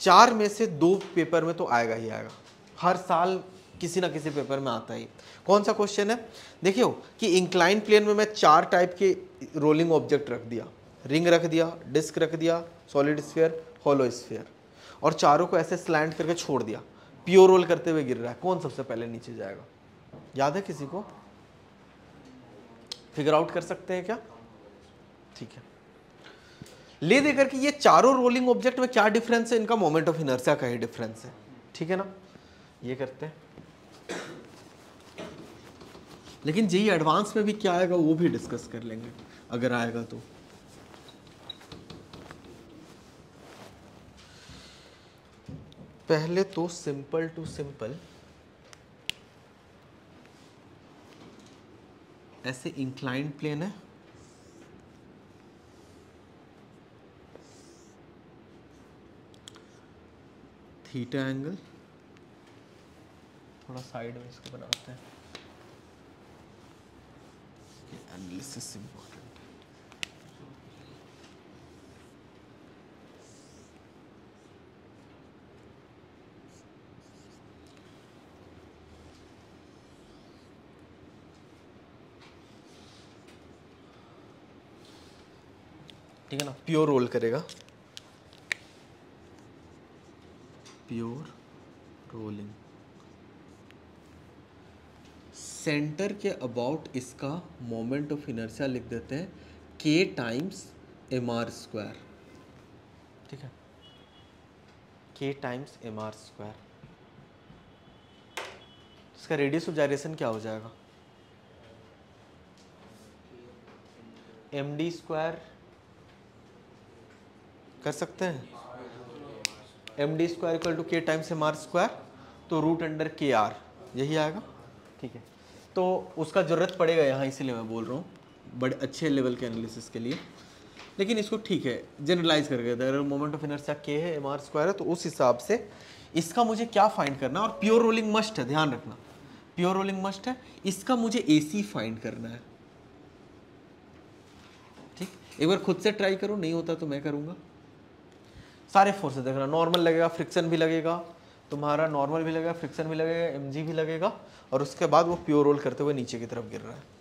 4 में से 2 पेपर में तो आएगा ही आएगा, हर साल किसी ना किसी पेपर में आता ही। कौन सा क्वेश्चन है? देखियो कि इंक्लाइन प्लेन में मैं 4 टाइप के रोलिंग ऑब्जेक्ट रख दिया, रिंग रख दिया, डिस्क रख दिया, सॉलिड स्फीयर, होलो स्फीयर, और चारों को ऐसे स्लैंट करके छोड़ दिया, प्योर रोल करते हुए गिर रहा है, कौन सबसे पहले नीचे जाएगा? याद है किसी को? फिगर आउट कर सकते हैं क्या? ठीक है, ले देकर के ये चारों रोलिंग ऑब्जेक्ट में क्या डिफरेंस है, इनका मोमेंट ऑफ इनर्शिया का ही डिफरेंस है, ठीक है ना? ये करते हैं, लेकिन जेई एडवांस में भी क्या आएगा वो भी डिस्कस कर लेंगे अगर आएगा तो। पहले तो सिंपल टू सिंपल ऐसे इंक्लाइंड प्लेन है, थीटा एंगल, थोड़ा साइड में इसको बनाते हैं, एनालिसिस इंपॉर्टेंट है। ठीक है ना, प्योर रोल करेगा, प्योर रोलिंग, सेंटर के अबाउट इसका मोमेंट ऑफ इनर्शिया लिख देते हैं k times M R square, ठीक है, k times M R square. इसका रेडियस ऑफ जायरेशन क्या हो जाएगा? एम डी स्क्वायर कर सकते हैं, M D square equal to K times M R square, तो रूट अंडर के आर, यही आएगा, ठीक है। तो उसका ज़रूरत पड़ेगा यहाँ, इसीलिए मैं बोल रहा हूँ, बड़े अच्छे लेवल के एनालिसिस के लिए। लेकिन इसको ठीक है जनरलाइज करके, अगर मोमेंट ऑफ इनर्शिया के है, एम आर स्क्वायर है, तो उस हिसाब से इसका मुझे क्या फाइंड करना है, और प्योर रोलिंग मस्ट है, ध्यान रखना, प्योर रोलिंग मस्ट है, इसका मुझे ए सी फाइंड करना है, ठीक। एक बार खुद से ट्राई करो, नहीं होता तो मैं करूँगा। सारे फोर्सेस देखना, नॉर्मल लगेगा, फ्रिक्शन भी लगेगा तुम्हारा, नॉर्मल भी लगेगा, फ्रिक्शन भी लगेगा, एमजी भी लगेगा, और उसके बाद वो प्योर रोल करते हुए नीचे की तरफ गिर रहा है।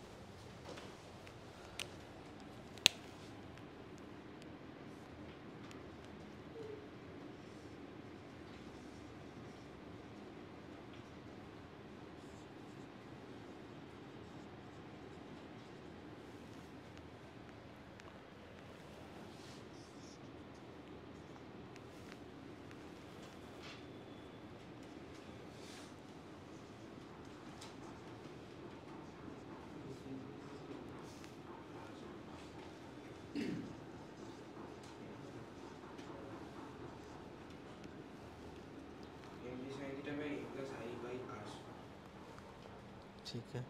ठीक है,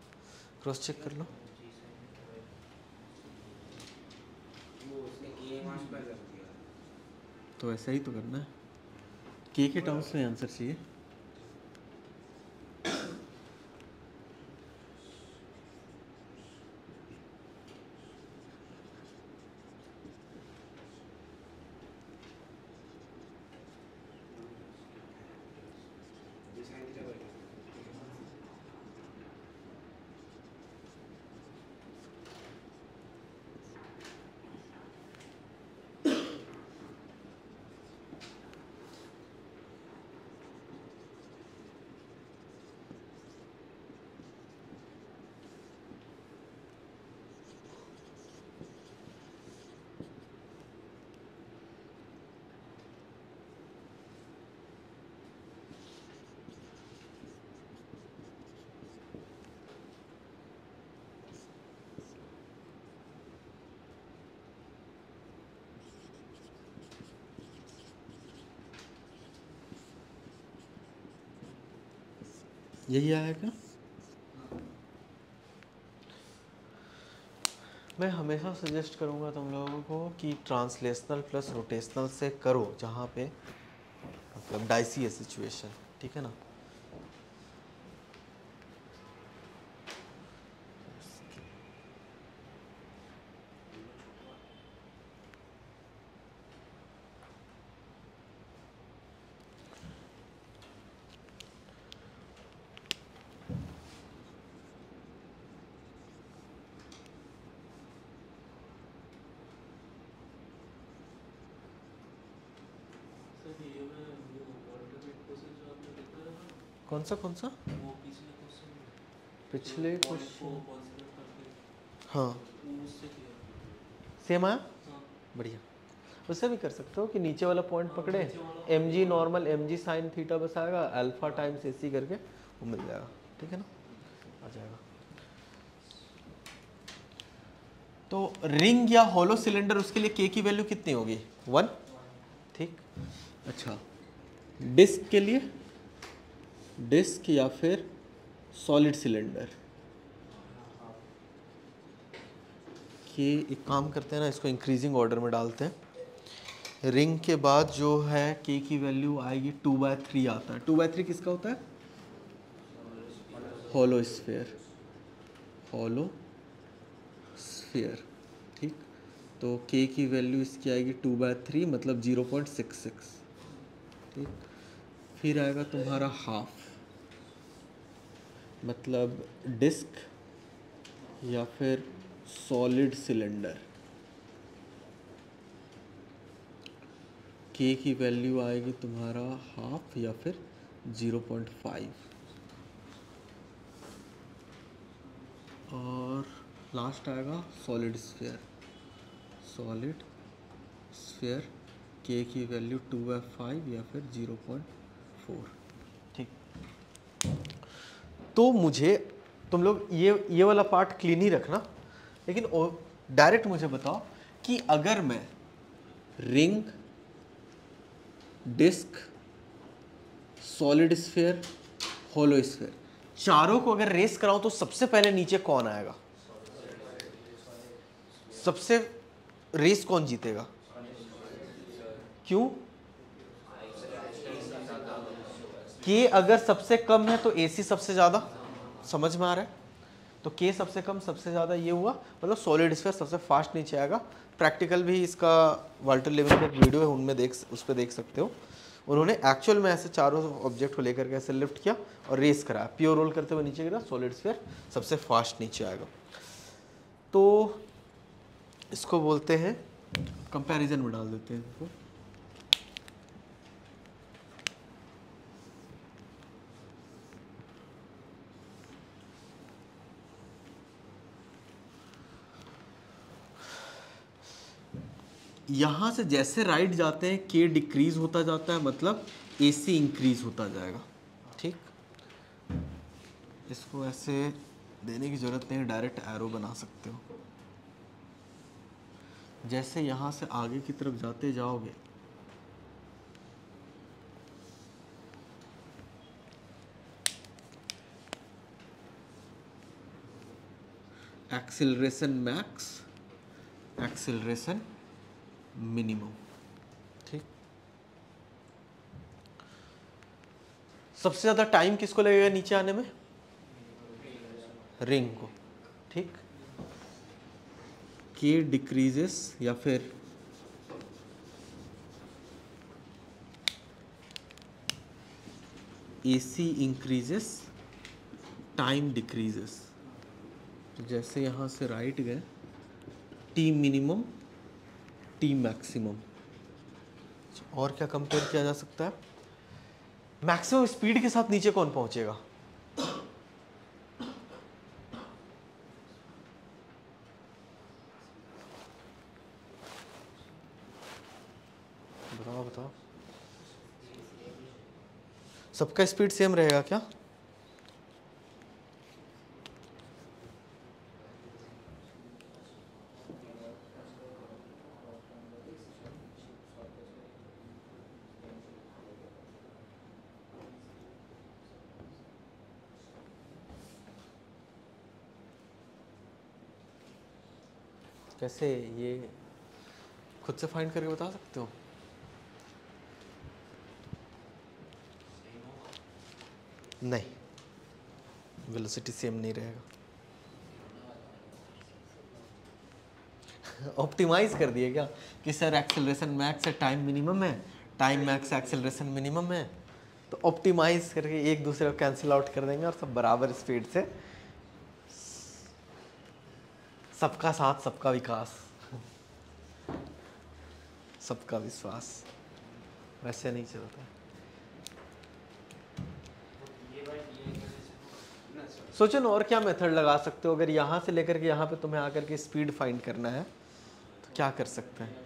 क्रॉस चेक कर लो। तो ऐसा ही तो करना है, के टर्म्स में आंसर चाहिए। यही आएगा। मैं हमेशा सजेस्ट करूँगा तुम लोगों को कि ट्रांसलेशनल प्लस रोटेशनल से करो, जहाँ पे मतलब डाइसी है सिचुएशन, ठीक है ना। कौन सा पिछले क्वेश्चन? हाँ सेम आया, बढ़िया। उससे भी कर सकते हो कि नीचे वाला पॉइंट पकड़े, M G normal M G sine theta बस आएगा, अल्फा टाइम्स ए सी करके वो मिल जाएगा, ठीक है ना, आ जाएगा। तो रिंग या होलो सिलेंडर, उसके लिए के की वैल्यू कितनी होगी? 1, ठीक। अच्छा, डिस्क के लिए, डिस्क या फिर सॉलिड सिलेंडर के, एक काम करते हैं ना, इसको इंक्रीजिंग ऑर्डर में डालते हैं। रिंग के बाद जो है के की वैल्यू आएगी 2/3 आता है। 2/3 किसका होता है? होलो स्फीयर, होलो स्फीयर, ठीक। तो के की वैल्यू इसकी आएगी 2/3 मतलब 0.66, ठीक। फिर आएगा तुम्हारा हाफ, मतलब डिस्क या फिर सॉलिड सिलेंडर, के की वैल्यू आएगी तुम्हारा हाफ या फिर 0.5। और लास्ट आएगा सॉलिड स्फीयर, सॉलिड स्फीयर के की वैल्यू 2/5 या फिर 0.4, ठीक। तो मुझे तुम लोग ये वाला पार्ट क्लीन ही रखना, लेकिन डायरेक्ट मुझे बताओ कि अगर मैं ring, disc, solid sphere, hollow sphere चारों को अगर रेस कराऊं तो सबसे पहले नीचे कौन आएगा? सबसे रेस कौन जीतेगा? क्यों? के अगर सबसे कम है तो एसी सबसे ज्यादा, समझ में आ रहा है? तो के सबसे कम सबसे ज्यादा ये हुआ, मतलब सॉलिड स्फीयर सबसे फास्ट नीचे आएगा। प्रैक्टिकल भी इसका वाल्टर लेवन का वीडियो है, उनमें उस पर देख सकते हो। उन्होंने एक्चुअल में ऐसे चारों ऑब्जेक्ट को लेकर के ऐसे लिफ्ट किया और रेस कराया, प्योर रोल करते हुए नीचे गिरा, सॉलिड स्फीयर सबसे फास्ट नीचे आएगा। तो इसको बोलते हैं, कंपैरिजन में डाल देते हैं इसको। यहाँ से जैसे राइट जाते हैं के डिक्रीज होता जाता है, मतलब एसी इंक्रीज होता जाएगा, ठीक। इसको ऐसे देने की ज़रूरत नहीं, डायरेक्ट एरो बना सकते हो। जैसे यहाँ से आगे की तरफ जाते जाओगे एक्सेलरेशन मैक्स, एक्सेलरेशन मिनिमम, ठीक। सबसे ज़्यादा टाइम किसको लगेगा नीचे आने में? रिंग को, ठीक। के डिक्रीजेस या फिर एसी इंक्रीजेस, टाइम डिक्रीजेस। तो जैसे यहाँ से राइट गए, टी मिनिमम, टी मैक्सिमम। और क्या कंपेयर किया जा सकता है? मैक्सिमम स्पीड के साथ नीचे कौन पहुंचेगा? बताओ बताओ, सबका स्पीड सेम रहेगा क्या? कैसे, ये खुद से फाइंड करके बता सकते हो? नहीं, वेलोसिटी सेम नहीं रहेगा। ऑप्टिमाइज कर दिए क्या कि सर एक्सेलरेशन मैक्स है, टाइम मिनिमम है, टाइम मैक्स एक्सेलरेशन मिनिमम है, तो ऑप्टिमाइज करके एक दूसरे को कैंसिल आउट कर देंगे और सब बराबर स्पीड से, सबका साथ सबका विकास, सबका विश्वास। वैसे नहीं चलता। सोचो ना और क्या मेथड लगा सकते हो, अगर यहाँ से लेकर के यहाँ पे तुम्हें आकर के स्पीड फाइंड करना है तो क्या कर सकते हैं।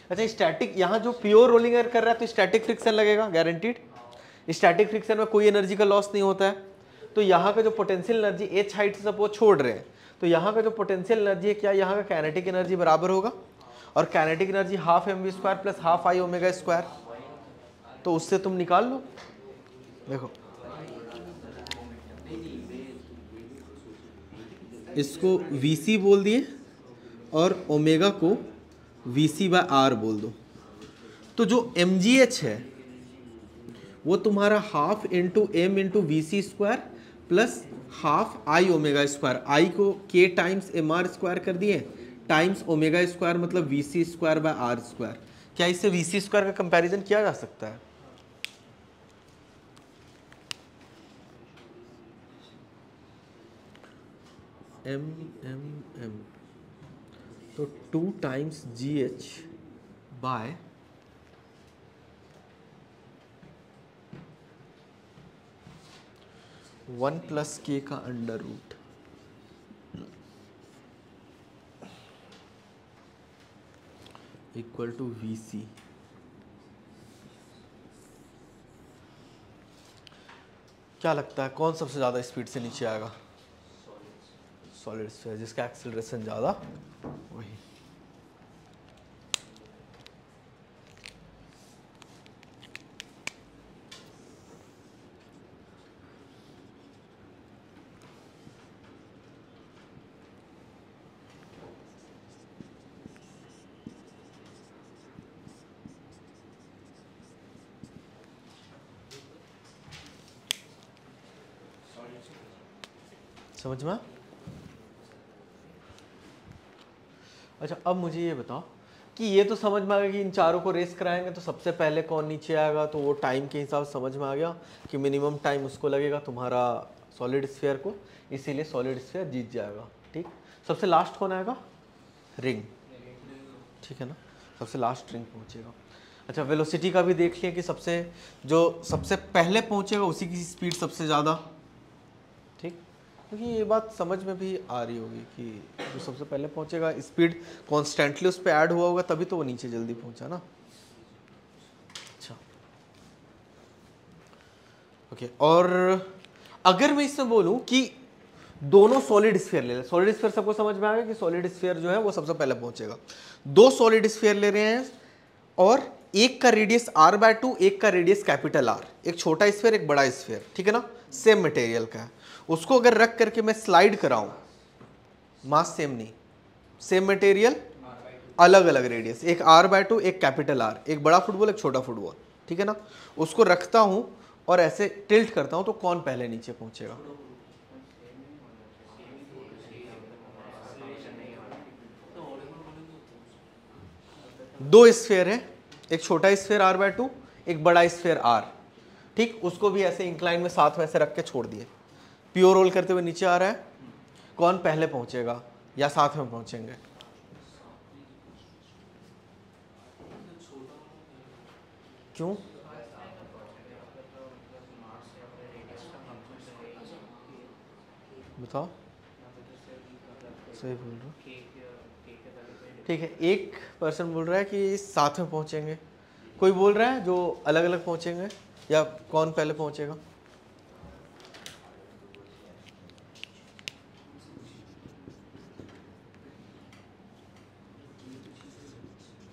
अच्छा स्टैटिक, यहाँ जो प्योर रोलिंग एयर कर रहा है तो स्टैटिक फ्रिक्शन लगेगा गारंटीड। स्टैटिक फ्रिक्शन में कोई एनर्जी का लॉस नहीं होता है, तो यहाँ का जो पोटेंशियल एनर्जी एच हाइट से सपोज छोड़ रहे हैं, तो यहाँ का जो पोटेंशियल एनर्जी है क्या यहाँ का काइनेटिक एनर्जी बराबर होगा, और kinetic energy half mv² plus half I omega square, तो उससे तुम निकाल लो। देखो इसको vc बोल दिए और ओमेगा को vc/r बोल दो, तो जो mgh है वो तुम्हारा half into M into vc² plus half I omega square, I को k टाइम्स mr² कर दिए टाइम्स ओमेगा स्क्वायर मतलब vc²/r²। क्या इससे vc² का कंपैरिजन किया जा सकता है? m तो 2 times gh by 1 plus k का under root, equal to vc। क्या लगता है कौन सबसे ज़्यादा स्पीड से नीचे आएगा? सॉलिड स्फीयर, जिसका एक्सेलरेशन ज़्यादा वही। समझ में? अच्छा अब मुझे ये बताओ कि ये तो समझ में आ गया कि इन चारों को रेस कराएंगे तो सबसे पहले कौन नीचे आएगा, तो वो टाइम के हिसाब से समझ में आ गया कि मिनिमम टाइम उसको लगेगा तुम्हारा सॉलिड स्फीयर को, इसीलिए सॉलिड स्फीयर जीत जाएगा। ठीक, सबसे लास्ट कौन आएगा? रिंग, ठीक है ना, सबसे लास्ट रिंग पहुंचेगा। अच्छा वेलोसिटी का भी देख लिया कि सबसे पहले पहुंचेगा उसी की स्पीड सबसे ज़्यादा। ठीक, क्योंकि ये बात समझ में भी आ रही होगी कि जो सबसे पहले पहुंचेगा स्पीड कॉन्स्टेंटली उस पर ऐड हुआ होगा तभी तो वो नीचे जल्दी पहुंचा ना। अच्छा ओके, और अगर मैं इसमें बोलूं कि दोनों सॉलिड स्फीयर ले लें, सॉलिड स्फीयर सबको समझ में आ गया कि सॉलिड स्फीयर जो है वो सबसे पहले पहुंचेगा। दो सॉलिड स्फीयर ले रहे हैं और एक का रेडियस r/2, एक का रेडियस कैपिटल R, एक छोटा स्फीयर एक बड़ा स्फीयर, ठीक है ना, सेम मटेरियल का है। उसको अगर रख करके मैं स्लाइड कराऊं, मास सेम नहीं, सेम मटेरियल अलग अलग रेडियस, एक r/2 एक कैपिटल R, एक बड़ा फुटबॉल एक छोटा फुटबॉल, ठीक है ना, उसको रखता हूं और ऐसे टिल्ट करता हूं तो कौन पहले नीचे पहुंचेगा? दो स्फीयर है, एक छोटा स्फीयर r/2 एक बड़ा स्फीयर R, ठीक, उसको भी ऐसे इंक्लाइन में साथ में ऐसे रख के छोड़ दिए, प्योर रोल करते हुए नीचे आ रहा है, कौन पहले पहुंचेगा या साथ में पहुंचेंगे? क्यों? बताओ, सही बोल रहा हूँ, ठीक है। एक पर्सन बोल रहा है कि साथ में पहुंचेंगे, कोई बोल रहा है जो अलग अलग पहुंचेंगे, या कौन पहले पहुंचेगा?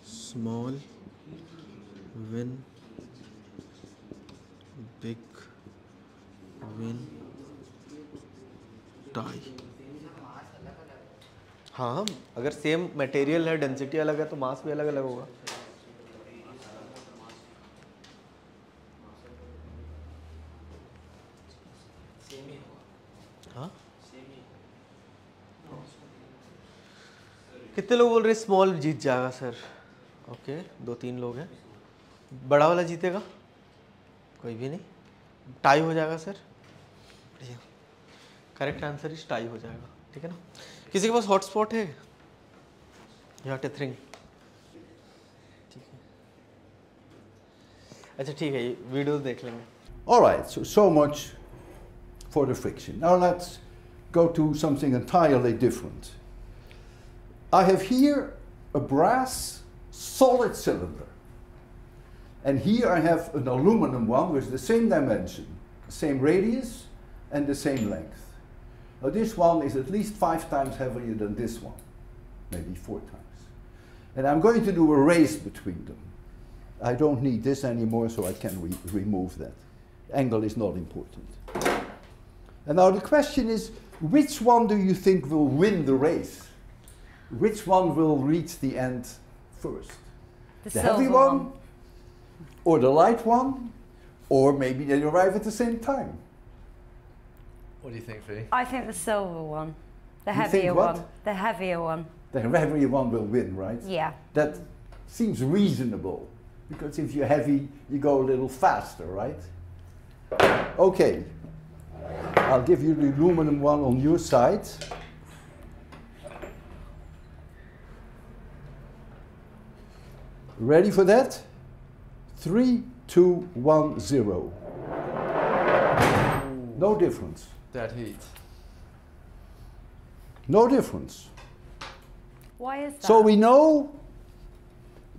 Small win big win tie. हाँ, अगर सेम मटेरियल है, डेंसिटी अलग है तो मास भी अलग अलग होगा। हाँ, कितने लोग बोल रहे स्मॉल जीत जाएगा सर? ओके, 2-3 लोग हैं। बड़ा वाला जीतेगा? कोई भी नहीं, टाई हो जाएगा sir. Correct answer is tie हो जाएगा, ठीक है ना। किसी के पास हॉटस्पॉट है या टेथरिंग? ठीक है, अच्छा ठीक है, वीडियो देख लेंगे। All right, so much for the friction. Now let's go to something entirely different. I have here a brass solid cylinder. And here I have an aluminum one with the same dimension, the same radius and the same length. Now this one is at least 5 times heavier than this one, maybe 4 times. And I'm going to do a race between them. I don't need this anymore, so I can remove that. Angle is not important. And now the question is, which one do you think will win the race? Which one will reach the end first? The heavy one? Or the light one? Or maybe they arrive at the same time? What do you think, Fee? I think the silver one. The heavier one. The heavier one. The heavier one will win, right? Yeah. That seems reasonable. Because if you're heavy, you go a little faster, right? Okay. I'll give you the aluminum one on your side. Ready for that? 3, 2, 1, 0. No difference. Dead heat. No difference. Why is that? So we know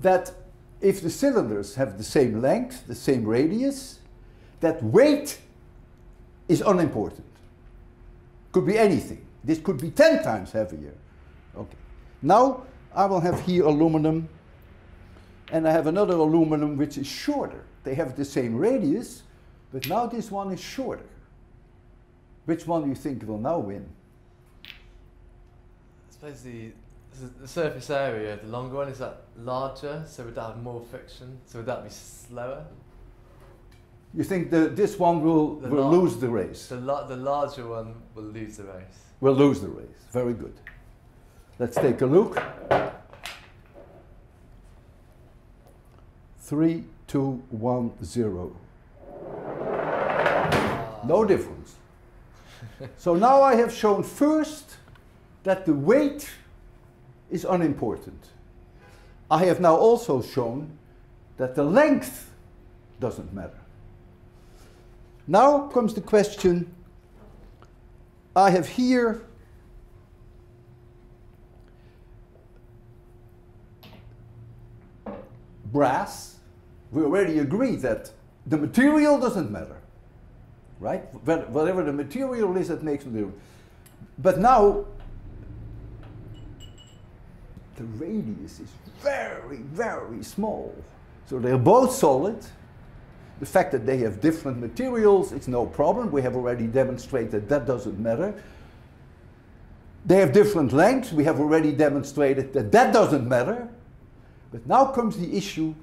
that if the cylinders have the same length, the same radius, that weight is unimportant. Could be anything. This could be 10 times heavier. Okay. Now I will have here aluminum, and I have another aluminum which is shorter. They have the same radius, but now this one is shorter. Which one do you think will now win? I suppose the surface area, the longer one, is that larger? So would that have more friction? So would that be slower? You think this one will lose the race? The larger one will lose the race. Will lose the race. Very good. Let's take a look. 3, 2, 1, 0. No difference. So now I have shown first that the weight is unimportant. I have now also shown that the length doesn't matter. Now comes the question, I have here brass. We already agreed that the material doesn't matter, right? Whatever the material is, that makes no difference. But now the radius is very, very small. So they're both solid. The fact that they have different materials, it's no problem. We have already demonstrated that doesn't matter. They have different lengths. We have already demonstrated that that doesn't matter. But now comes the issue,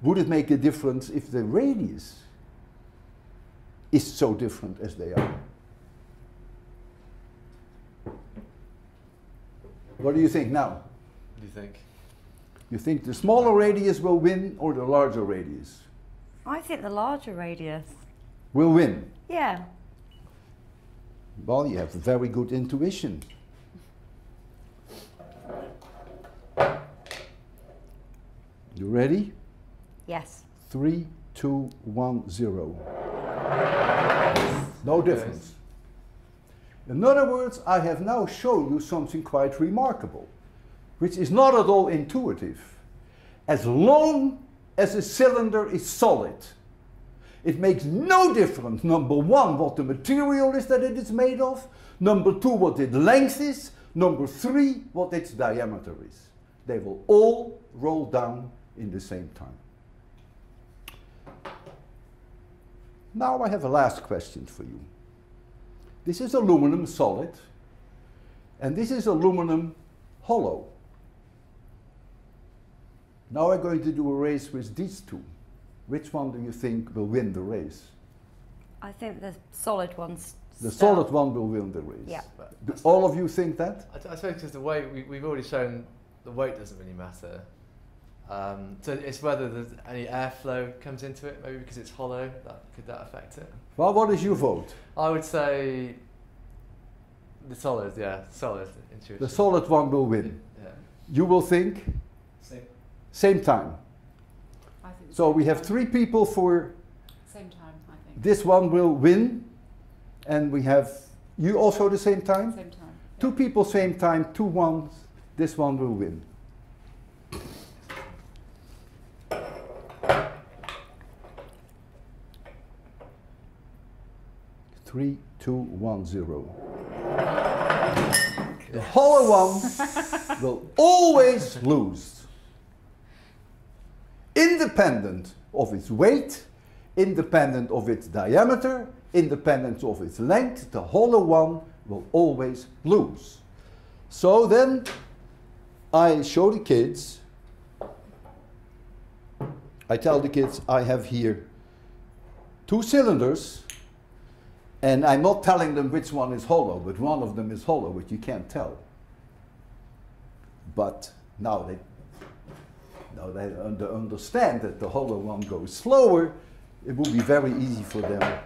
would it make a difference if the radius is so different as they are? What do you think now? What do you think? You think the smaller radius will win or the larger radius? I think the larger radius. Will win. Yeah. Well, you have very good intuition. You ready? Yes. 3, 2, 1, 0. No difference. In other words, I have now shown you something quite remarkable, which is not at all intuitive. As long as a cylinder is solid, it makes no difference, number 1, what the material is that it is made of, number 2, what its length is, number 3, what its diameter is. They will all roll down in the same time. Now I have a last question for you. This is aluminum solid, and this is aluminum hollow. Now we're going to do a race with these two. Which one do you think will win the race? I think the solid one's The solid one will win the race. Yeah. Do all of you think that? I suppose because the weight, we've already shown the weight doesn't really matter. So it's whether there's any airflow comes into it, maybe because it's hollow, could that affect it? Well, what is your vote? I would say the solid, yeah, solid intuition. The solid one will win. Yeah. You will think? Same time. I think So we have 3 people for same time, I think. this one will win. and we have you also the same time? Same time. Two people same time, 2-1, this one will win. 3, 2, 1, 0. The hollow one will always lose. Independent of its weight, independent of its diameter, independent of its length, the hollow one will always lose. So then I show the kids, I tell the kids I have here 2 cylinders, and I'm not telling them which one is hollow, but one of them is hollow, which you can't tell. But now they understand that the hollow one goes slower, it will be very easy for them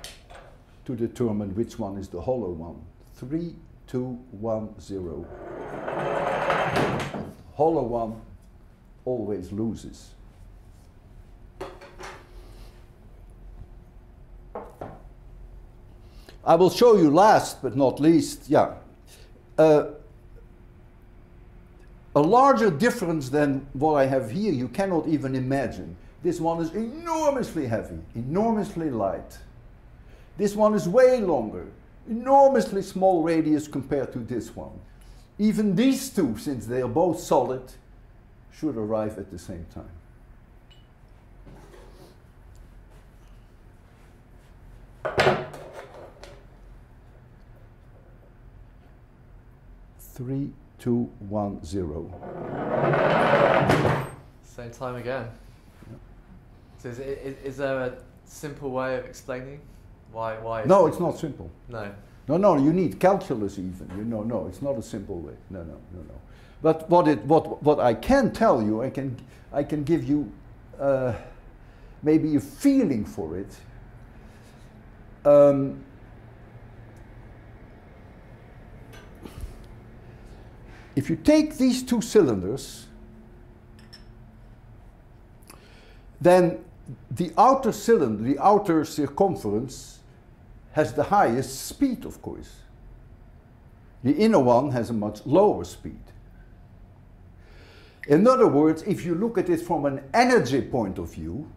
to determine which one is the hollow one. 3, 2, 1, 0. Hollow one always loses. I will show you last but not least, a larger difference than what I have here you cannot even imagine. This one is enormously heavy, enormously light. This one is way longer, enormously small radius compared to this one. Even these two, since they are both solid, should arrive at the same time. Three, 2, 1, 0. Same time again. So is there a simple way of explaining why? No, it's not simple. No. No, you need calculus even. No, it's not a simple way. No. But what I can tell you, I can give you maybe a feeling for it. If you take these 2 cylinders, then the outer cylinder, the outer circumference, has the highest speed, of course. The inner one has a much lower speed. In other words, if you look at it from an energy point of view,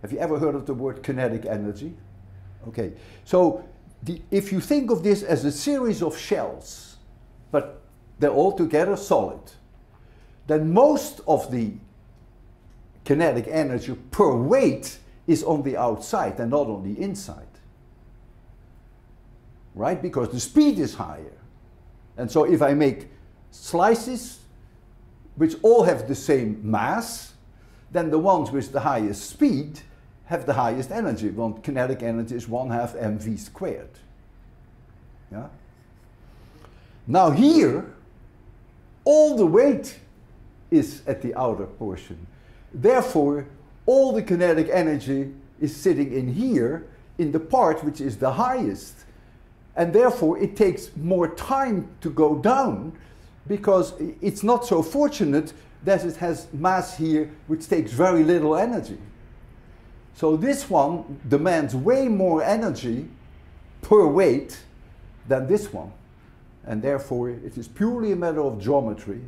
have you ever heard of the word kinetic energy? Okay, so if you think of this as a series of shells, but they're all together solid, then most of the kinetic energy per weight is on the outside and not on the inside. Right? Because the speed is higher. And so if I make slices which all have the same mass, then the ones with the highest speed have the highest energy. Well, kinetic energy is 1/2 mv squared. Yeah? Now here, all the weight is at the outer portion. Therefore, all the kinetic energy is sitting in here, in the part which is the highest. And therefore, it takes more time to go down, because it's not so fortunate that it has mass here which takes very little energy. So this one demands way more energy per weight than this one. And therefore, it is purely a matter of geometry.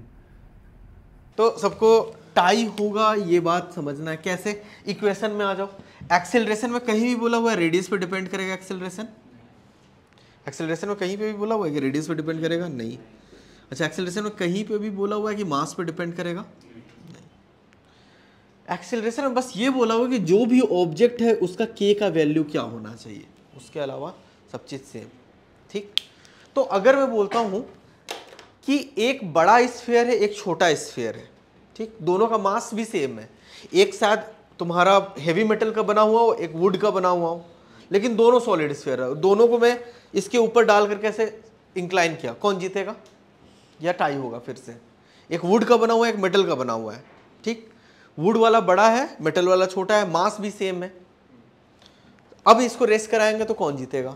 तो सबको tie होगा ये बात समझना है कैसे. Equation में आ जाओ. एक्सेलरेशन में कहीं भी बोला हुआ है रेडियस पे डिपेंड करेगा. एक्सेलरेशन में कहीं पे भी बोला हुआ है कि रेडियस पे डिपेंड करेगा? नहीं. अच्छा, एक्सेलरेशन में कहीं पे भी बोला हुआ है कि मास पे डिपेंड करेगा? नहीं. एक्सेलरेशन में बस ये बोला हुआ है कि जो भी ऑब्जेक्ट है उसका के का वैल्यू क्या होना चाहिए, उसके अलावा सब चीज सेम. ठीक. तो अगर मैं बोलता हूं कि एक बड़ा स्फीयर है, एक छोटा स्फीयर है, ठीक, दोनों का मास भी सेम है, एक शायद तुम्हारा हेवी मेटल का बना हुआ हो, एक वुड का बना हुआ हो, लेकिन दोनों सॉलिड स्फीयर है, दोनों को मैं इसके ऊपर डाल करके ऐसे इंक्लाइन किया, कौन जीतेगा? या टाई होगा फिर से. एक वुड का बना हुआ है, एक मेटल का बना हुआ है, ठीक, वुड वाला बड़ा है, मेटल वाला छोटा है, मास भी सेम है. अब इसको रेस कराएंगे तो कौन जीतेगा?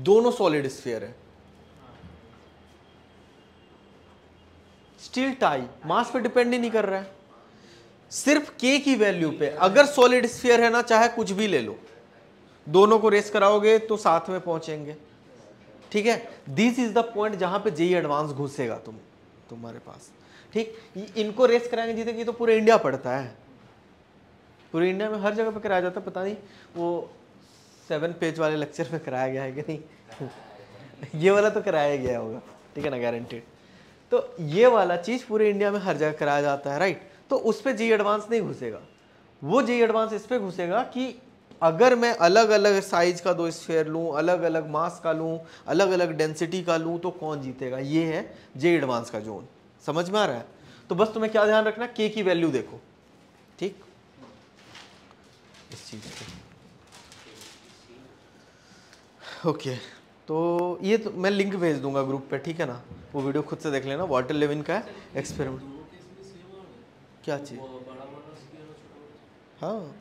दोनों सॉलिड स्फीयर है. स्टिल टाई, मास पे डिपेंड ही नहीं कर रहा है. सिर्फ k की वैल्यू पे। अगर सॉलिड स्फीयर है ना, चाहे कुछ भी ले लो, दोनों को रेस कराओगे तो साथ में पहुंचेंगे, ठीक है। दिस इज द पॉइंट जहां पे जेई एडवांस घुसेगा तुम्हारे पास, ठीक। इनको रेस कराएंगे जीतेंगे, तो पूरे इंडिया पड़ता है, पूरे इंडिया में हर जगह पे कराया जाता है। पता नहीं वो 7 पेज वाले लेक्चर में कराया गया है कि नहीं ये वाला तो कराया गया होगा, ठीक है ना, गारंटेड। तो ये वाला चीज पूरे इंडिया में हर जगह कराया जाता है, राइट। तो उस पर जेई एडवांस नहीं घुसेगा, वो जेई एडवांस इस पे घुसेगा कि अगर मैं अलग अलग साइज का 2 स्फीयर लूं, अलग अलग मास का लूं, अलग अलग डेंसिटी का लूं, तो कौन जीतेगा। ये है जेई एडवांस का जोन। समझ में आ रहा है। तो बस तुम्हें क्या ध्यान रखना, के की वैल्यू देखो, ठीक, इस चीज पे। ओके तो ये तो मैं लिंक भेज दूंगा ग्रुप पे, ठीक है ना, वो वीडियो खुद से देख लेना। वाटर लेविन का एक्सपेरिमेंट। क्या चीज, हाँ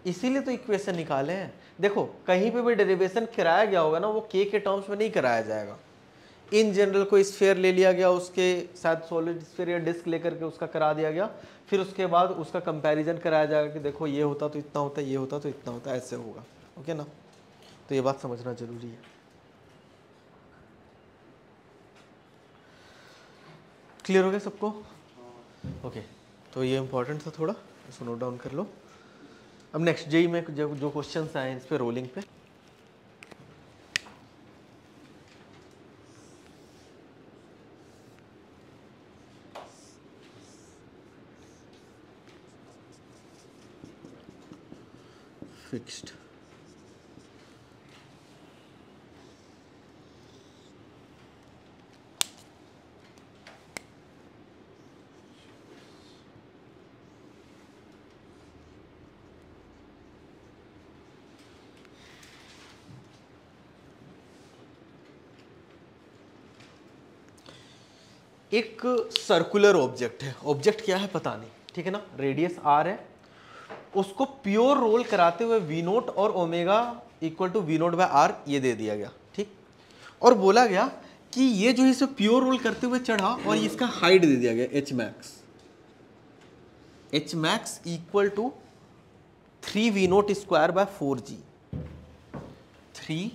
इसीलिए तो इक्वेशन निकाले हैं। देखो कहीं पे भी डेरिवेशन कराया गया होगा ना, वो के टर्म्स में नहीं कराया जाएगा। इन जनरल कोई स्फीयर ले लिया गया, उसके साथ सॉलिड स्फीयर या डिस्क लेकर के उसका करा दिया गया, फिर उसके बाद उसका कंपैरिजन कराया जाएगा कि देखो ये होता तो इतना होता, ये होता तो इतना होता, ऐसे होगा। ओके ना, तो ये बात समझना जरूरी है। क्लियर हो गया सबको। ओके तो ये इंपॉर्टेंट था थोड़ा, इसको नोट डाउन कर लो। अब नेक्स्ट जेई में जो क्वेश्चंस आए इस पे रोलिंग पे, फिक्स्ड। एक सर्कुलर ऑब्जेक्ट है, ऑब्जेक्ट क्या है पता नहीं, ठीक है ना, रेडियस आर है, उसको प्योर रोल कराते हुए वी नोट और omega equal to V naught by R ये दे दिया गया, ठीक। और बोला गया कि ये जो इसे प्योर रोल करते हुए चढ़ा और इसका हाइट दे दिया गया H max, H max equal to 3 V naught square by 4g, 3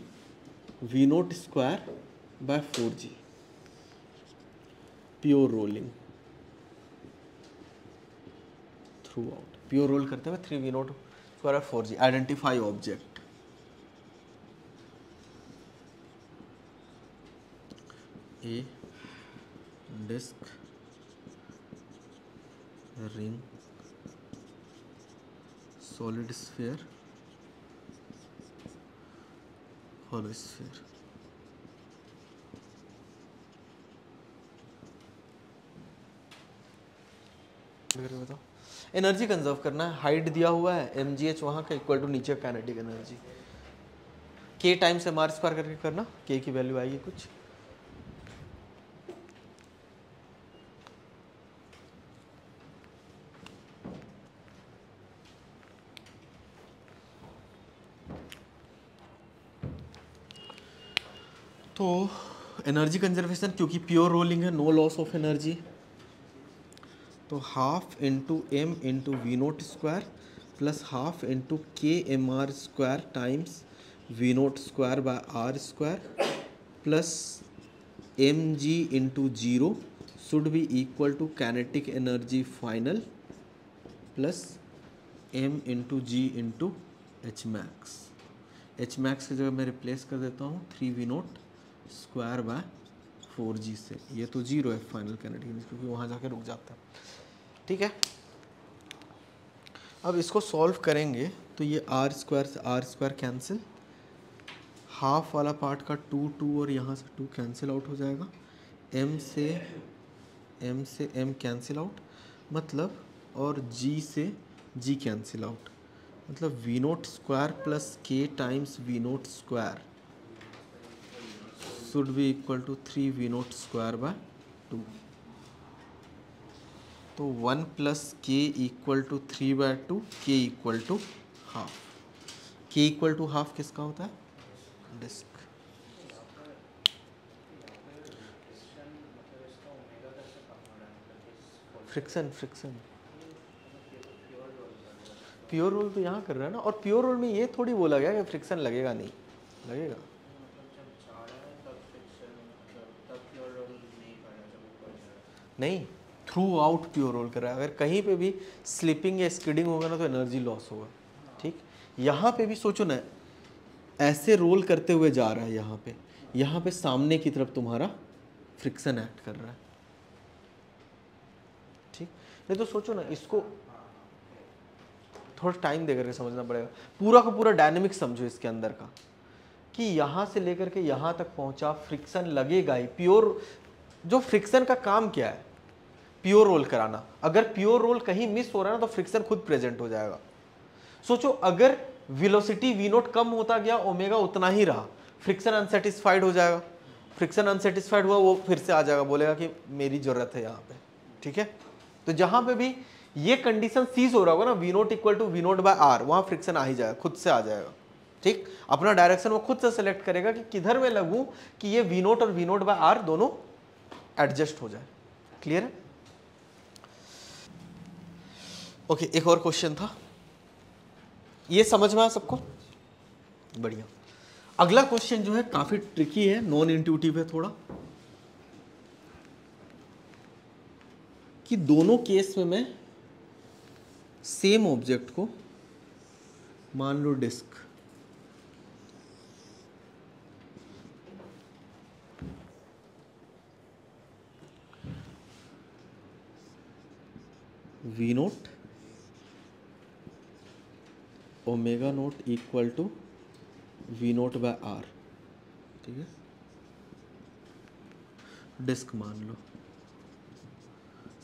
V naught square by 4g pure rolling throughout, pure roll करते हुए 3 V naught square by 4g। Identify object, a disc ring solid sphere hollow sphere. बताओ energy conserve करना है, height दिया हुआ है mgh वहां का इक्वल टू नीचे kinetic energy, k times mr square करके करना, k की वैल्यू आएगी कुछ, तो एनर्जी कंजर्वेशन क्योंकि प्योर रोलिंग है, नो लॉस ऑफ एनर्जी, तो half into M into V naught square plus half into K M R square times V naught square by R square plus M G into zero should be equal to kinetic energy final plus M into G into H max. H max की जगह मैं replace कर देता हूँ 3 V naught square by 4g से, ये तो zero है फाइनल काइनेटिक एनर्जी क्योंकि वहाँ जाके रुक जाता है, ठीक है। अब इसको सॉल्व करेंगे तो ये आर स्क्वायर से आर स्क्वायर कैंसिल, हाफ वाला पार्ट का 2 और यहाँ से 2 कैंसिल आउट हो जाएगा, m से m कैंसिल आउट मतलब, और g से g कैंसिल आउट मतलब V naught square plus k times V naught square should be equal to 3 V naught square by 2। तो 1 प्लस के equal to 3 by 2, K equal to half. K equal to half किसका होता है, disc. Friction, friction pure roll तो यहाँ कर रहा है ना, और प्योर रोल में ये थोड़ी बोला गया कि फ्रिक्शन लगेगा, नहीं लगेगा। नहीं, थ्रू आउट प्योर रोल कर रहा है। अगर कहीं पे भी स्लिपिंग या स्किडिंग होगा ना तो एनर्जी लॉस होगा। ठीक, यहाँ पे भी सोचो ना, ऐसे रोल करते हुए जा रहा है, यहाँ पे सामने की तरफ तुम्हारा फ्रिक्शन एक्ट कर रहा है। ठीक, नहीं तो सोचो ना, इसको थोड़ा टाइम देकर के समझना पड़ेगा। पूरा का पूरा डायनेमिक समझो इसके अंदर का, कि यहाँ से लेकर के यहाँ तक पहुँचा, फ्रिक्शन लगेगा ही। प्योर जो फ्रिक्शन का काम क्या है, प्योर रोल कराना। अगर प्योर रोल कहीं मिस हो रहा है ना तो फ्रिक्शन खुद प्रेजेंट हो जाएगा। सोचो, अगर वेलोसिटी वी नोट कम होता गया, ओमेगा उतना ही रहा, फ्रिक्शन अनसेटिस्फाइड हो जाएगा। फ्रिक्शन अनसेटिस्फाइड हुआ, वो फिर से आ जाएगा, बोलेगा कि मेरी जरूरत है यहाँ पे। ठीक है, तो जहां पे भी ये कंडीशन सीज हो रहा होगा ना, V naught equal to V naught by R, वहां फ्रिक्शन आ ही जाएगा, खुद से आ जाएगा। ठीक, अपना डायरेक्शन वो खुद से सेलेक्ट करेगा कि किधर में लगूं कि ये वी नोट और वी नोट बाय आर दोनों एडजस्ट हो जाए। क्लियर है? ओके, एक और क्वेश्चन था, ये समझ में आया सबको? बढ़िया। अगला क्वेश्चन जो है काफी ट्रिकी है, नॉन इंट्यूटिव है थोड़ा, कि दोनों केस में मैं सेम ऑब्जेक्ट को, मान लो disc, V naught omega naught equal to V naught by R, ठीक है, डिस्क मान लो,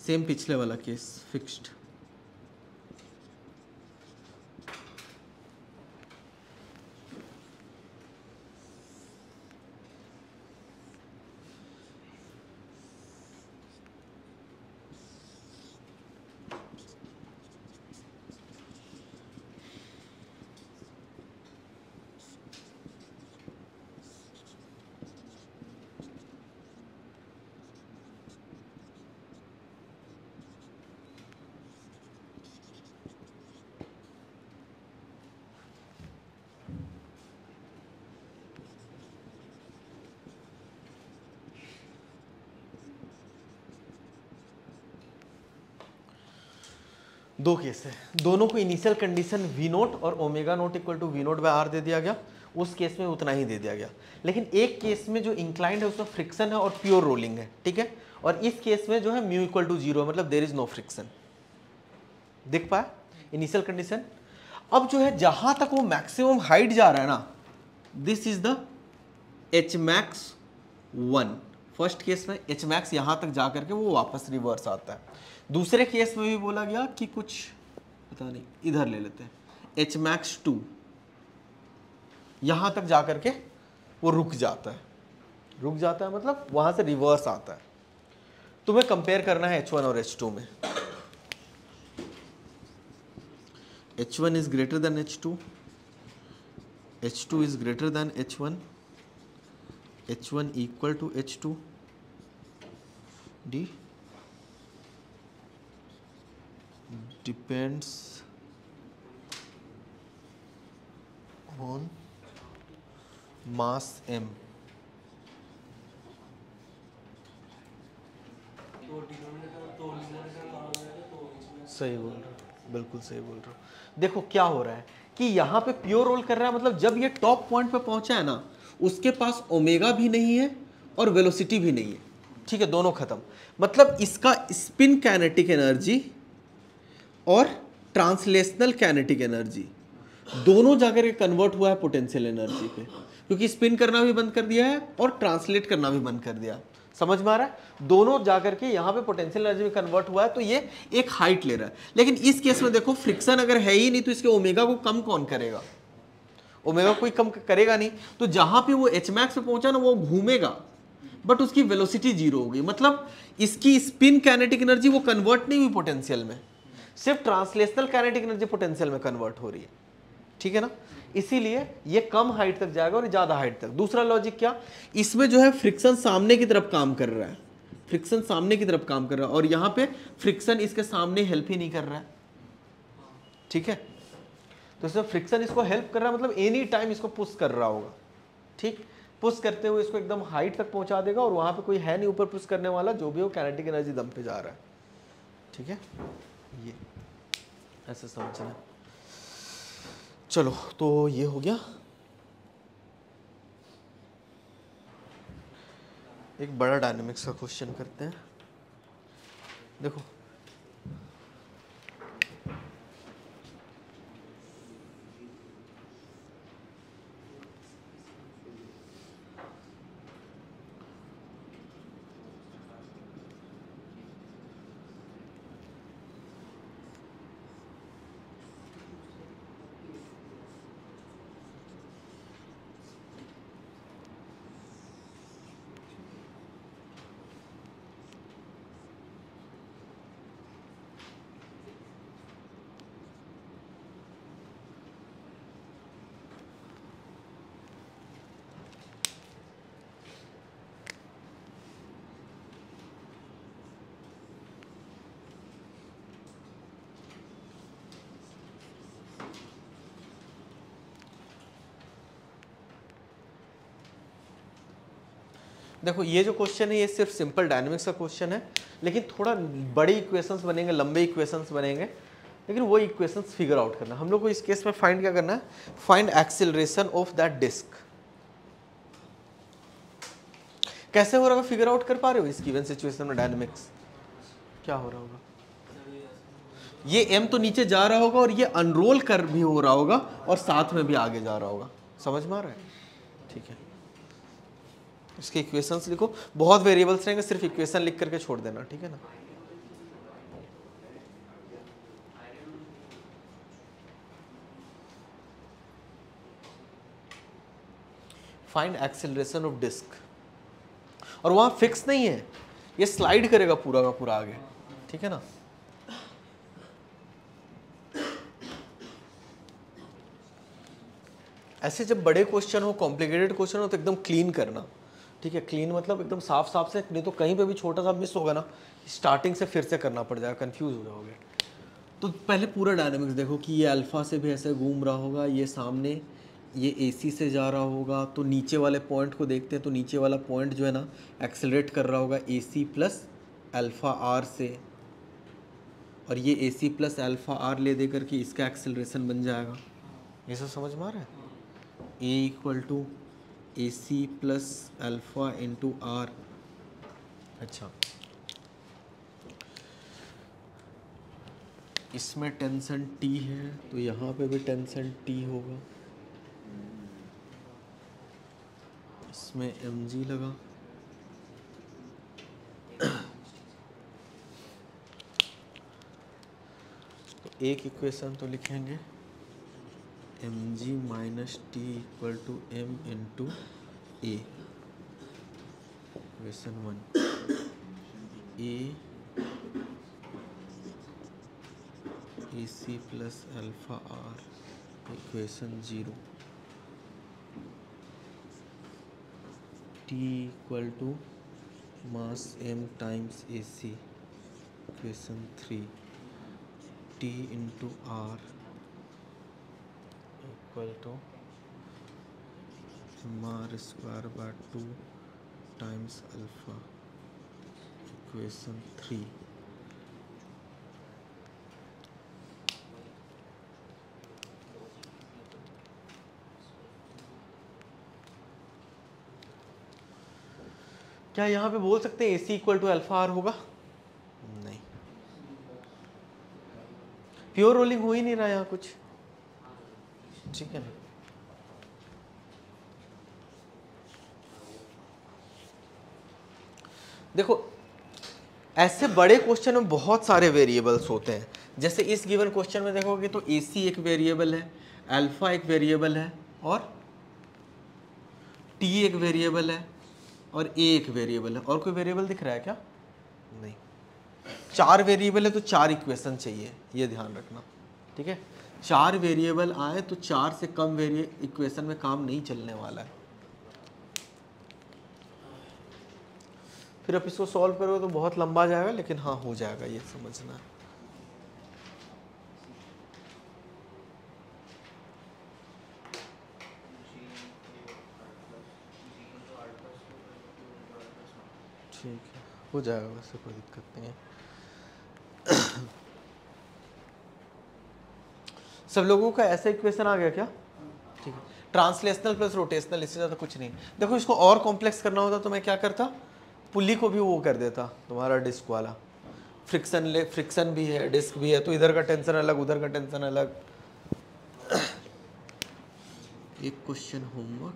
सेम पिछले वाला केस, फिक्स्ड। दो केस है, दोनों को इनिशियल कंडीशन वी नोट और omega naught equal to V naught by R दे दिया गया, उस केस में उतना ही दे दिया गया। लेकिन एक केस में जो इंक्लाइंड है उसमें फ्रिक्शन है और प्योर रोलिंग है, ठीक है, और इस केस में जो है म्यू इक्वल टू 0 है, मतलब देयर इज नो फ्रिक्शन। दिख पाया इनिशियल कंडीशन? अब जो है जहां तक वो मैक्सिमम हाइट जा रहा है ना, this is the H max 1। First case में एच मैक्स यहां तक जा करके वो वापस रिवर्स आता है। दूसरे केस में भी बोला गया कि कुछ पता नहीं, इधर ले लेते हैं, एच मैक्स 2 यहां तक जा करके वो रुक जाता है, मतलब वहां से रिवर्स आता है। तुम्हें कंपेयर करना है H1 और H2 में। H1 is greater than H2, H2 is greater than H1, H1 equal to H2, D depends on mass M। सही बोल रहे हो, बिल्कुल सही बोल रहे हो। देखो क्या हो रहा है कि यहाँ पे प्योर रोल कर रहा है, मतलब जब ये टॉप पॉइंट पे पहुंचा है ना, उसके पास ओमेगा भी नहीं है और वेलोसिटी भी नहीं है, ठीक है, दोनों खत्म। मतलब इसका स्पिन काइनेटिक एनर्जी और ट्रांसलेशनल काइनेटिक एनर्जी दोनों जाकर के कन्वर्ट हुआ है पोटेंशियल एनर्जी पे, क्योंकि स्पिन करना भी बंद कर दिया है और ट्रांसलेट करना भी बंद कर दिया। समझ में आ रहा है? दोनों जाकर के यहाँ पे पोटेंशियल एनर्जी में कन्वर्ट हुआ है, तो ये एक हाइट ले रहा है। लेकिन इस केस में देखो, फ्रिक्शन अगर है ही नहीं तो इसके ओमेगा को कम कौन करेगा? ओमेगा कोई कम करेगा नहीं। तो जहां पे वो एच मैक्स पे पहुंचा ना, वो घूमेगा बट उसकी वेलोसिटी 0 हो गई, मतलब इसकी स्पिन काइनेटिक एनर्जी वो कन्वर्ट नहीं हुई पोटेंशियल में, सिर्फ ट्रांसलेशनल काइनेटिक एनर्जी पोटेंशियल में कन्वर्ट हो रही है, ठीक है ना। इसीलिए ये कम हाइट तक जाएगा और ज्यादा हाइट तक। दूसरा लॉजिक क्या, इसमें जो है फ्रिक्शन सामने की तरफ काम कर रहा है, फ्रिक्शन सामने की तरफ काम कर रहा है, और यहाँ पे फ्रिक्शन इसके सामने हेल्प ही नहीं कर रहा है, ठीक है। तो इसमें फ्रिक्शन इसको हेल्प कर रहा है, मतलब एनी टाइम इसको पुश कर रहा होगा, ठीक। पुश करते हुए इसको एकदम हाइट तक पहुंचा देगा और वहां पे कोई है नहीं ऊपर पुश करने वाला, जो भी हो काइनेटिक एनर्जी दम पे जा रहा है, ठीक है। ये ऐसे समझना। चलो तो ये हो गया। एक बड़ा डायनेमिक्स का क्वेश्चन करते हैं। देखो देखो ये जो क्वेश्चन है ये सिर्फ सिंपल डायनेमिक्स का क्वेश्चन है, लेकिन थोड़ा बड़े इक्वेशंस बनेंगे, लंबे इक्वेशंस बनेंगे, लेकिन वो इक्वेशंस फिगर आउट करना। हम लोग को इस केस में फाइंड क्या करना है, find acceleration of that disc. कैसे हो रहा होगा, फिगर आउट कर पा रहे हो इस गिवन सिचुएशन में डायनेमिक्स? क्या हो रहा होगा, ये m तो नीचे जा रहा होगा और ये अनरोल कर भी हो रहा होगा और साथ में भी आगे जा रहा होगा, समझ में आ रहा है? ठीक है, इसके इक्वेशंस लिखो, बहुत वेरिएबल्स रहेंगे, सिर्फ इक्वेशन लिख करके छोड़ देना, ठीक है ना। फाइंड एक्सेलरेशन ऑफ डिस्क, और वहां फिक्स नहीं है, ये स्लाइड करेगा पूरा का पूरा आगे, ठीक है ना। ऐसे जब बड़े क्वेश्चन हो, कॉम्प्लिकेटेड क्वेश्चन हो, तो एकदम क्लीन करना, ठीक है। क्लीन मतलब एकदम साफ साफ से, नहीं तो कहीं पे भी छोटा सा मिस होगा ना, स्टार्टिंग से फिर से करना पड़ जाएगा, कंफ्यूज हो जाओगे। तो पहले पूरा डायनामिक्स देखो कि ये अल्फा से भी ऐसे घूम रहा होगा, ये सामने ये AC से जा रहा होगा, तो नीचे वाले पॉइंट को देखते हैं, तो नीचे वाला पॉइंट जो है ना एक्सेलरेट कर रहा होगा AC प्लस अल्फा आर से, और ये AC प्लस अल्फा आर ले दे करके इसका एक्सेलरेशन बन जाएगा। ये सब समझ में आ रहा है? A equal to AC plus alpha into R. अच्छा, इसमें टेंशन T है, तो यहाँ पे भी टेंशन T होगा, इसमें mg लगा, तो एक इक्वेशन तो लिखेंगे mg minus T equal to m into A. Equation 1 a AC plus alpha R, equation 0 T equal to mass m times AC, equation 3 T into R equal to M R square by 2 times alpha, equation 3। क्या यहाँ पे बोल सकते हैं AC equal to alpha R होगा? नहीं, pure rolling हो ही नहीं रहा यहाँ कुछ, ठीक है ना। देखो ऐसे बड़े क्वेश्चन में बहुत सारे वेरिएबल्स होते हैं, जैसे इस गिवन क्वेश्चन में देखोगे तो AC एक वेरिएबल है, अल्फा एक वेरिएबल है, और T एक वेरिएबल है, और A एक वेरिएबल है। और कोई वेरिएबल दिख रहा है क्या? नहीं। 4 वेरिएबल है तो 4 इक्वेशन चाहिए, ये ध्यान रखना, ठीक है। 4 वेरिएबल आए तो 4 से कम इक्वेशन में काम नहीं चलने वाला है। फिर आप इसको सॉल्व करोगे तो बहुत लंबा जाएगा, लेकिन हाँ हो जाएगा, ये समझना है। ठीक है, हो जाएगा, वैसे कोई दिक्कत नहीं है। सब लोगों का ऐसा इक्वेशन आ गया क्या? ठीक है, ट्रांसलेशनल प्लस रोटेशनल, इससे ज़्यादा कुछ नहीं। देखो इसको और कॉम्प्लेक्स करना होता तो मैं क्या करता, पुली को भी वो कर देता तुम्हारा डिस्क वाला। फ्रिक्शन भी है, डिस्क भी है, तो इधर का टेंशन अलग, उधर का टेंशन अलग। एक क्वेश्चन होमवर्क,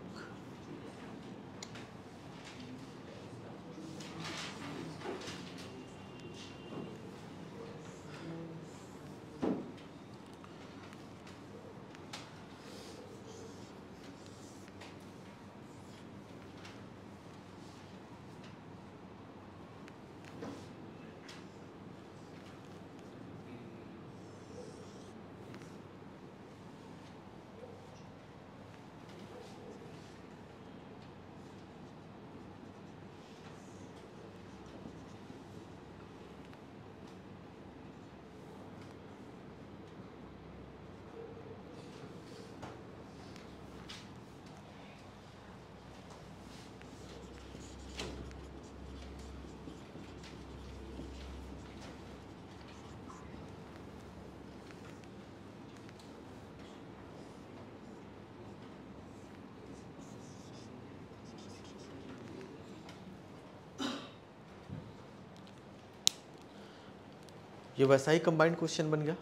ये वैसा ही कंबाइंड क्वेश्चन बन गया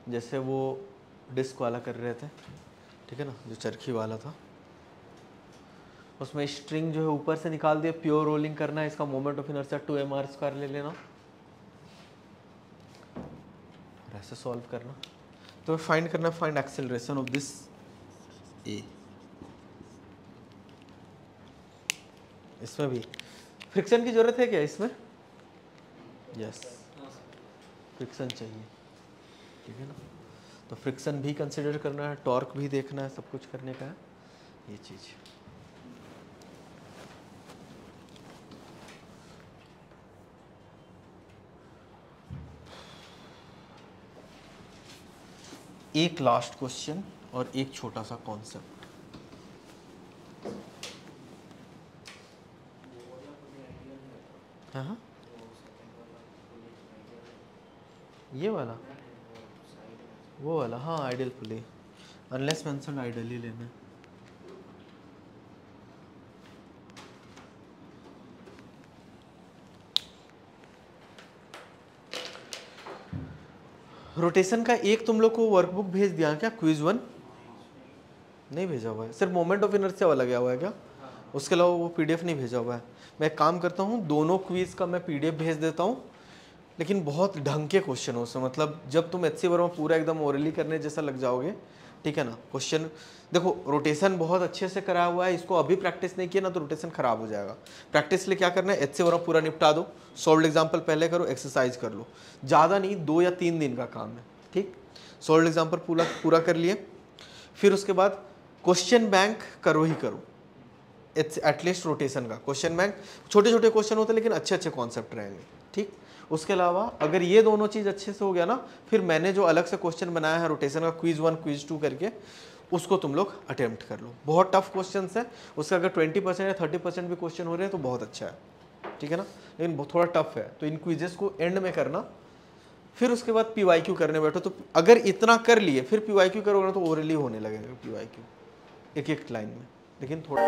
जैसे वो डिस्क वाला कर रहे थे, ठीक है ना, जो चरखी वाला था। उसमें स्ट्रिंग जो है ऊपर से निकाल दिया, प्योर रोलिंग करना है, इसका मोमेंट ऑफ इनर्शिया 2mr² ले लेना, ऐसे सॉल्व करना। तो फाइंड करना, फाइंड एक्सेलरेशन ऑफ दिस ए। इसमें भी फ्रिक्शन की जरूरत है क्या इसमें? यस, फ्रिक्शन चाहिए, ठीक है ना। तो फ्रिक्शन भी कंसिडर करना है, टॉर्क भी देखना है, सब कुछ करने का है ये चीज़। एक लास्ट क्वेश्चन और एक छोटा सा कॉन्सेप्ट। हाँ, ये वाला, वो वाला, हाँ आइडियल पुली, अनलेस मेंशन आइडियल ही लेना है। रोटेशन का एक तुम लोग को वर्कबुक भेज दिया क्या? क्विज 1 नहीं भेजा हुआ है, सिर्फ मोमेंट ऑफ इनर्शिया वाला गया हुआ है क्या? उसके अलावा वो पीडीएफ नहीं भेजा हुआ है। मैं एक काम करता हूँ, दोनों क्विज का मैं पीडीएफ भेज देता हूँ, लेकिन बहुत ढंग के क्वेश्चन हो उसमें, मतलब जब तुम HC वर्मा पूरा एकदम ओरली करने जैसा लग जाओगे, ठीक है ना। क्वेश्चन देखो, रोटेशन बहुत अच्छे से करा हुआ है, इसको अभी प्रैक्टिस नहीं किया ना तो रोटेशन खराब हो जाएगा। प्रैक्टिस लिए क्या करना है, HC वर्मा पूरा निपटा दो, सॉल्व एग्जाम्पल पहले करो, एक्सरसाइज कर लो, ज़्यादा नहीं, 2 या 3 दिन का काम है, ठीक। सॉल्व एग्जाम्पल पूरा कर लिए, फिर उसके बाद क्वेश्चन बैंक करो ही करो, एटलीस्ट रोटेशन का क्वेश्चन बैंक। छोटे छोटे क्वेश्चन होते हैं लेकिन अच्छे अच्छे कॉन्सेप्ट रहेंगे, ठीक। उसके अलावा अगर ये दोनों चीज़ अच्छे से हो गया ना, फिर मैंने जो अलग से क्वेश्चन बनाया है रोटेशन का, क्विज 1 क्विज 2 करके, उसको तुम लोग अटेम्प्ट कर लो। बहुत टफ क्वेश्चन है, उसका अगर 20% या 30% भी क्वेश्चन हो रहे हैं तो बहुत अच्छा है, ठीक है ना, लेकिन थोड़ा टफ है, तो इन क्विजेस को एंड में करना। फिर उसके बाद PYQ करने बैठो, तो अगर इतना कर लिए फिर PYQ करोगे ना तो ओरली होने लगेगा PYQ एक एक लाइन में, लेकिन थोड़ा